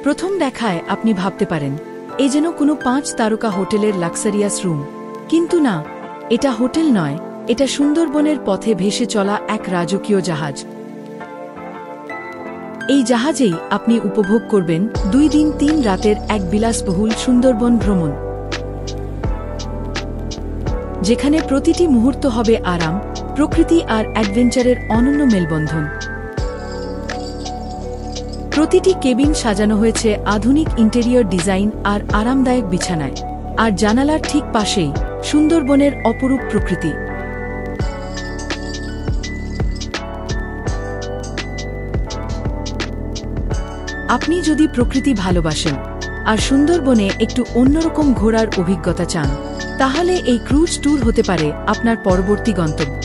প্রথম দেখায় আপনি ভাবতে পারেন এ যেন কোনো 5 তারকা হোটেলের লাক্সারিয়াস রুম, কিন্তু না, এটা হোটেল নয়, এটা সুন্দরবনের পথে ভেসে চলা এক রাজকীয় জাহাজ। এই জাহাজেই আপনি উপভোগ করবেন 2 দিন 3 রাতের এক বিলাসবহুল সুন্দরবন ভ্রমণ, যেখানে প্রতিটি মুহূর্ত হবে আরাম, প্রকৃতি আর অ্যাডভেঞ্চারের অনন্য মেলবন্ধন। প্রতিটি কেবিন সাজানো হয়েছে আধুনিক ইন্টেরিয়র ডিজাইন আর আরামদায়ক বিছানায়, আর জানালার ঠিক পাশেই সুন্দরবনের অপরূপ প্রকৃতি। আপনি যদি প্রকৃতি ভালোবাসেন আর সুন্দরবনে একটু অন্যরকম ঘোরার অভিজ্ঞতা চান, তাহলে এই ক্রুজ ট্যুর হতে পারে আপনার পরবর্তী গন্তব্য।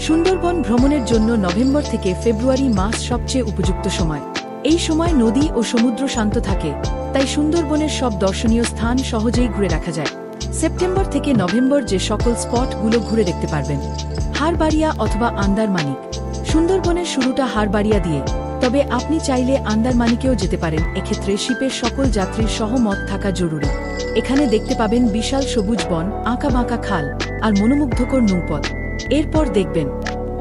সুন্দরবন ভ্রমণের জন্য নভেম্বর থেকে ফেব্রুয়ারি মাস সবচেয়ে উপযুক্ত সময়। এই সময় নদী ও সমুদ্র শান্ত থাকে, তাই সুন্দরবনের সব দর্শনীয় স্থান সহজেই ঘুরে দেখা যায়। সেপ্টেম্বর থেকে নভেম্বর যে সকল স্পটগুলো ঘুরে দেখতে পারবেন: হারবাড়িয়া অথবা আন্দারমানিক। সুন্দরবনের শুরুটা হারবাড়িয়া দিয়ে, তবে আপনি চাইলে আন্দারমানিকেও যেতে পারেন। এক্ষেত্রে শিপের সকল যাত্রীর সহমত থাকা জরুরি। এখানে দেখতে পাবেন বিশাল সবুজ বন, আঁকাবাঁকা খাল আর মনোমুগ্ধকর নৌপথ। এরপর দেখবেন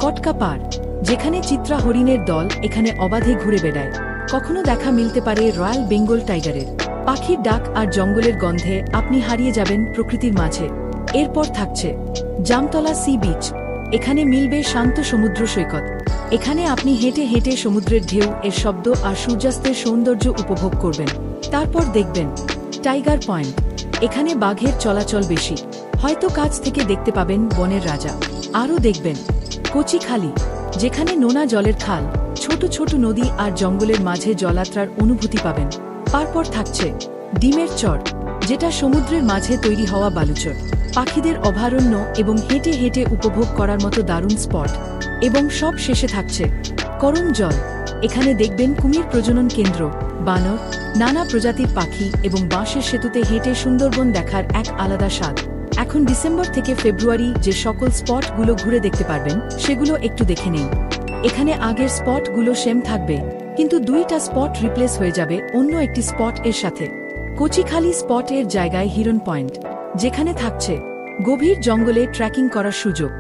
কটকা পাড়, যেখানে চিত্রা হরিণের দল এখানে অবাধে ঘুরে বেড়ায়। কখনো দেখা মিলতে পারে রয়্যাল বেঙ্গল টাইগারের। পাখির ডাক আর জঙ্গলের গন্ধে আপনি হারিয়ে যাবেন প্রকৃতির মাঝে। এরপর থাকছে জামতলা সি বিচ। এখানে মিলবে শান্ত সমুদ্র সৈকত। এখানে আপনি হেঁটে হেঁটে সমুদ্রের ঢেউ এর শব্দ আর সূর্যাস্তের সৌন্দর্য উপভোগ করবেন। তারপর দেখবেন টাইগার পয়েন্ট। এখানে বাঘের চলাচল বেশি, হয়তো কাছ থেকে দেখতে পাবেন বনের রাজা। আরও দেখবেন কচিখালি, যেখানে নোনা জলের খাল, ছোট ছোট নদী আর জঙ্গলের মাঝে জলযাত্রার অনুভূতি পাবেন। তারপর থাকছে ডিমের চর, যেটা সমুদ্রের মাঝে তৈরি হওয়া বালুচর, পাখিদের অভয়ারণ্য এবং হেঁটে হেঁটে উপভোগ করার মতো দারুণ স্পট। এবং সব শেষে থাকছে করম জল। এখানে দেখবেন কুমির প্রজনন কেন্দ্র, বানর, নানা প্রজাতির পাখি এবং বাঁশের সেতুতে হেঁটে সুন্দরবন দেখার এক আলাদা স্বাদ। এখন ডিসেম্বর থেকে ফেব্রুয়ারি যে সকল স্পটগুলো ঘুরে দেখতে পারবেন, সেগুলো একটু দেখে নিন। এখানে আগের স্পটগুলো সেম থাকবে, কিন্তু 2টা স্পট রিপ্লেস হয়ে যাবে অন্য একটি স্পট এর সাথে। কচিখালি স্পট এর জায়গায় হিরন পয়েন্ট, যেখানে থাকছে গভীর জঙ্গলে ট্রেকিং করার সুযোগ।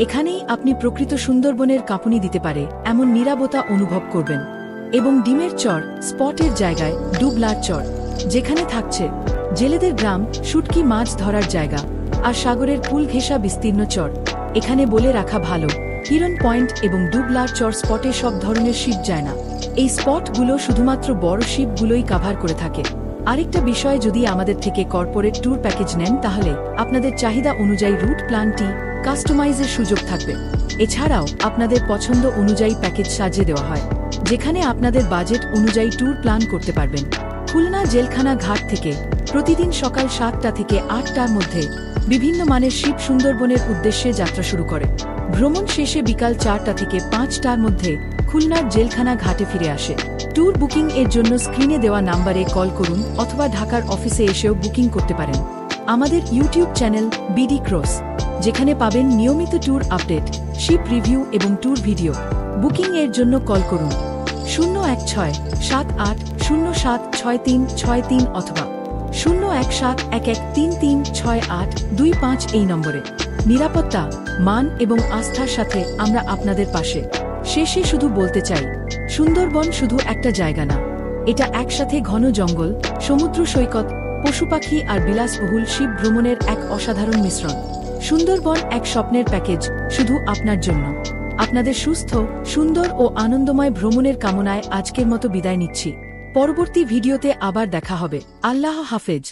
এখানেই আপনি প্রকৃত সুন্দরবনের কাঁপুনি দিতে পারে এমন নীরবতা অনুভব করবেন। এবং ডিমের চর স্পটের জায়গায় ডুবলার চর, যেখানে থাকছে জেলেদের গ্রাম, শুটকি মাছ ধরার জায়গা আর সাগরের কুল ঘেঁষা বিস্তীর্ণ চর। এখানে বলে রাখা ভালো, হিরন পয়েন্ট এবং ডুবলার চর স্পটে সব ধরনের শিপ যায় না। এই স্পটগুলো শুধুমাত্র বড় শিপগুলোই কাভার করে থাকে। আরেকটা বিষয়, যদি আমাদের থেকে কর্পোরেট ট্যুর প্যাকেজ নেন, তাহলে আপনাদের চাহিদা অনুযায়ী রুট প্ল্যানটি কাস্টমাইজের সুযোগ থাকবে। এছাড়াও আপনাদের পছন্দ অনুযায়ী প্যাকেজ সাজিয়ে দেওয়া হয়, যেখানে আপনাদের বাজেট অনুযায়ী ট্যুর প্ল্যান করতে পারবেন। খুলনা জেলখানা ঘাট থেকে প্রতিদিন সকাল 7টা থেকে 8টার মধ্যে বিভিন্ন মানের শিপ সুন্দরবনের উদ্দেশ্যে যাত্রা শুরু করে। ভ্রমণ শেষে বিকাল 4টা থেকে 5টার মধ্যে খুলনার জেলখানা ঘাটে ফিরে আসে। ট্যুর বুকিং এর জন্য স্ক্রিনে দেওয়া নাম্বারে কল করুন অথবা ঢাকার অফিসে এসেও বুকিং করতে পারেন। আমাদের ইউটিউব চ্যানেল বিডি ক্রস, যেখানে পাবেন নিয়মিত ট্যুর আপডেট, শিপ রিভিউ এবং ট্যুর ভিডিও। বুকিং এর জন্য কল করুন 01778076363 অথবা 01711336825 এই নম্বরে। নিরাপত্তা, মান এবং আস্থার সাথে আমরা আপনাদের পাশে। শেষে শুধু বলতে চাই, সুন্দরবন শুধু একটা জায়গা না, এটা একসাথে ঘন জঙ্গল, সমুদ্র সৈকত, পশুপাখি আর বিলাসবহুল শিপ ভ্রমণের এক অসাধারণ মিশ্রণ। সুন্দরবন এক স্বপ্নের প্যাকেজ শুধু আপনার জন্য। আপনাদের সুস্থ, সুন্দর ও আনন্দময় ভ্রমণের কামনায় আজকের মতো বিদায় নিচ্ছি। পরবর্তী ভিডিওতে আবার দেখা হবে। আল্লাহ হাফেজ।